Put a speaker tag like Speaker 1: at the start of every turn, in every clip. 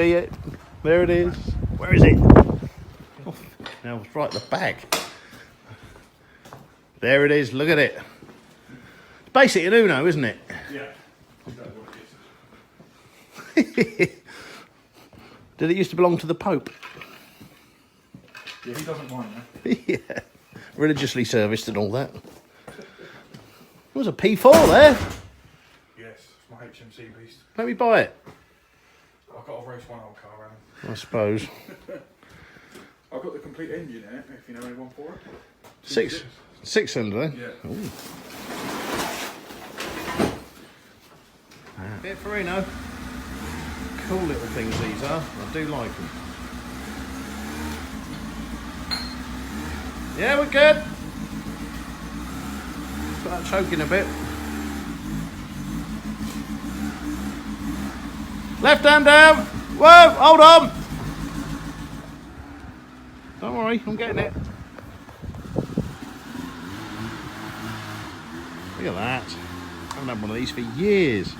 Speaker 1: See it? There it is. Where is it? Oh, now it's right at the back. There it is. Look at it. It's basically an Uno, isn't it?
Speaker 2: Yeah. Exactly what it is.
Speaker 1: Did it used to belong to the Pope?
Speaker 2: Yeah, he doesn't mind that.
Speaker 1: Yeah. Religiously serviced and all that. There was a P4 there.
Speaker 2: Yes, it's my HMC beast.
Speaker 1: Let me buy it.
Speaker 2: I've got to race one old car around.
Speaker 1: I suppose.
Speaker 2: I've got the complete engine in it, if you know anyone for it.
Speaker 1: Six cylinder then?
Speaker 2: Yeah.
Speaker 1: Ooh. Fiat Fiarino. Cool little things these are. I do like them. Yeah, we're good. Start choking a bit. Left hand down. Whoa, hold on. Don't worry, I'm getting it. Look at that. I haven't had one of these for years.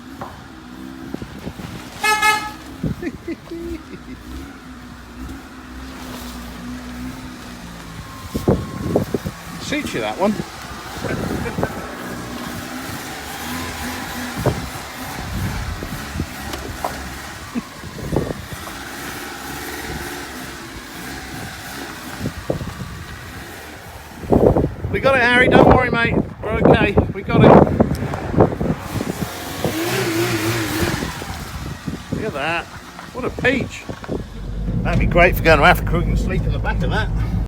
Speaker 1: Suits you, that one. We got it, Harry, don't worry, mate. We're okay, we got it. Look at that. What a peach. That'd be great for going to Africa. We can sleep in the back of that.